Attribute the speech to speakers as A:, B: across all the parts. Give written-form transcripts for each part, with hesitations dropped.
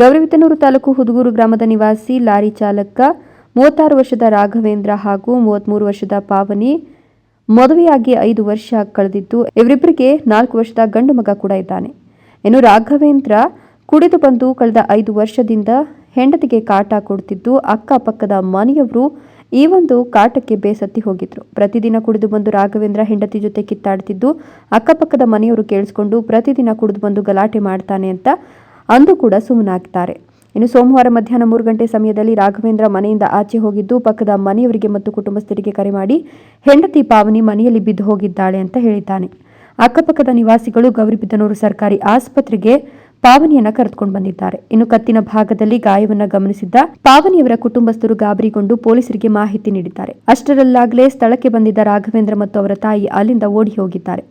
A: ಗೌರಿಬಿದನೂರು ತಾಲೂಕು ಹುದುಗೂರು ಗ್ರಾಮದ ನಿವಾಸಿ ಲಾರಿ ಚಾಲಕ 36 ವರ್ಷದ ರಾಘವೇಂದ್ರ ಹಾಗೂ 33 ವರ್ಷದ ಪಾವನಿ ಮದುವೆಯಾಗಿ 5 ವರ್ಷ ಕಳೆದಿದ್ದು ಇವರಿಬ್ಬರಿಗೆ 4 ವರ್ಷದ ಗಂಡು ಮಗ ಕೂಡ ಇದ್ದಾನೆ. ಇನ್ನು ರಾಘವೇಂದ್ರ ಕುಡಿದು ಬಂದು ಕಳೆದ 5 ವರ್ಷದಿಂದ ಹೆಂಡತಿಗೆ ಕಾಟ ಕೊಡುತ್ತಿದ್ದು ಅಕ್ಕಪಕ್ಕದ ಮನೆಯವರು ಈ ಒಂದು ಕಾಟಕ್ಕೆ ಬೇಸತ್ತಿ ಹೋಗಿದ್ರು. ಪ್ರತಿದಿನ ಕುಡಿದು ಬಂದು ರಾಘವೇಂದ್ರ ಹೆಂಡತಿ ಜೊತೆ ಕಿತ್ತಾಡ್ತಿದ್ದು ಅಕ್ಕಪಕ್ಕದ ಮನೆಯವರು ಕೇಳಿಸಿಕೊಂಡು ಪ್ರತಿದಿನ ಕುಡಿದು ಬಂದು ಗಲಾಟೆ ಮಾಡ್ತಾನೆ ಅಂತ ಅಂದು ಕೂಡ ಸುಮ್ಮನಾಗ್ತಾರೆ. ಇನ್ನು ಸೋಮವಾರ ಮಧ್ಯಾಹ್ನ 3 ಗಂಟೆ ಸಮಯದಲ್ಲಿ ರಾಘವೇಂದ್ರ ಮನೆಯಿಂದ ಆಚೆ ಹೋಗಿದ್ದು ಪಕ್ಕದ ಮನೆಯವರಿಗೆ ಮತ್ತು ಕುಟುಂಬಸ್ಥರಿಗೆ ಕರೆ ಮಾಡಿ ಹೆಂಡತಿ ಪಾವನಿ ಮನೆಯಲ್ಲಿ ಬಿದ್ದು ಹೋಗಿದ್ದಾಳೆ ಅಂತ ಹೇಳಿದ್ದಾನೆ. ಅಕ್ಕಪಕ್ಕದ ನಿವಾಸಿಗಳು ಗೌರಿಬಿದನೂರು ಸರ್ಕಾರಿ ಆಸ್ಪತ್ರೆಗೆ ಪಾವನಿಯನ್ನ ಕರೆದುಕೊಂಡು ಬಂದಿದ್ದಾರೆ. ಇನ್ನು ಕತ್ತಿನ ಭಾಗದಲ್ಲಿ ಗಾಯವನ್ನ ಗಮನಿಸಿದ್ದ ಪಾವನಿಯವರ ಕುಟುಂಬಸ್ಥರು ಗಾಬರಿಗೊಂಡು ಪೊಲೀಸರಿಗೆ ಮಾಹಿತಿ ನೀಡಿದ್ದಾರೆ. ಅಷ್ಟರಲ್ಲಾಗಲೇ ಸ್ಥಳಕ್ಕೆ ಬಂದಿದ್ದ ರಾಘವೇಂದ್ರ ಮತ್ತು ಅವರ ತಾಯಿ ಅಲ್ಲಿಂದ ಓಡಿ ಹೋಗಿದ್ದಾರೆ.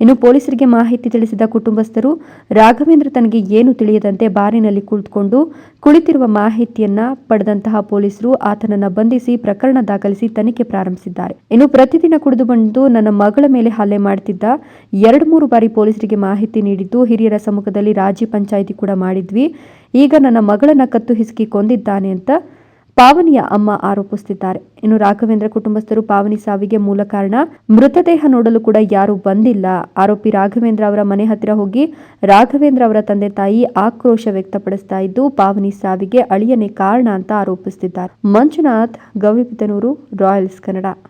A: ಇನ್ನು ಪೊಲೀಸರಿಗೆ ಮಾಹಿತಿ ತಿಳಿಸಿದ ಕುಟುಂಬಸ್ಥರು ರಾಘವೇಂದ್ರ ತನಗೆ ಏನು ತಿಳಿಯದಂತೆ ಬಾರಿನಲ್ಲಿ ಕುಳಿತುಕೊಂಡು ಕುಳಿತಿರುವ ಮಾಹಿತಿಯನ್ನ ಪಡೆದಂತಹ ಪೊಲೀಸರು ಆತನನ್ನ ಬಂಧಿಸಿ ಪ್ರಕರಣ ದಾಖಲಿಸಿ ತನಿಖೆ ಪ್ರಾರಂಭಿಸಿದ್ದಾರೆ. ಇನ್ನು ಪ್ರತಿದಿನ ಕುಡಿದು ಬಂದು ನನ್ನ ಮಗಳ ಮೇಲೆ ಹಲ್ಲೆ ಮಾಡುತ್ತಿದ್ದ 2-3 ಬಾರಿ ಪೊಲೀಸರಿಗೆ ಮಾಹಿತಿ ನೀಡಿದ್ದು ಹಿರಿಯರ ಸಮ್ಮುಖದಲ್ಲಿ ರಾಜಿ ಪಂಚಾಯಿತಿ ಕೂಡ ಮಾಡಿದ್ವಿ. ಈಗ ನನ್ನ ಮಗಳನ್ನ ಕತ್ತು ಹಿಸುಕಿ ಕೊಂದಿದ್ದಾನೆ ಅಂತ ಪಾವನಿಯ ಅಮ್ಮ ಆರೋಪಿಸುತ್ತಿದ್ದಾರೆ. ಇನ್ನು ರಾಘವೇಂದ್ರ ಕುಟುಂಬಸ್ಥರು ಪಾವನಿ ಸಾವಿಗೆ ಮೂಲ ಕಾರಣ ಮೃತದೇಹ ನೋಡಲು ಕೂಡ ಯಾರೂ ಬಂದಿಲ್ಲ. ಆರೋಪಿ ರಾಘವೇಂದ್ರ ಅವರ ಮನೆ ಹತ್ತಿರ ಹೋಗಿ ರಾಘವೇಂದ್ರ ಅವರ ತಂದೆ ತಾಯಿ ಆಕ್ರೋಶ ವ್ಯಕ್ತಪಡಿಸ್ತಾ ಇದ್ದು ಪಾವನಿ ಸಾವಿಗೆ ಅಳಿಯನೇ ಕಾರಣ ಅಂತ ಆರೋಪಿಸುತ್ತಿದ್ದಾರೆ. ಮಂಜುನಾಥ್, ಗೌರಿಬಿದನೂರು, ರಾಯಲ್ಸ್ ಕನ್ನಡ.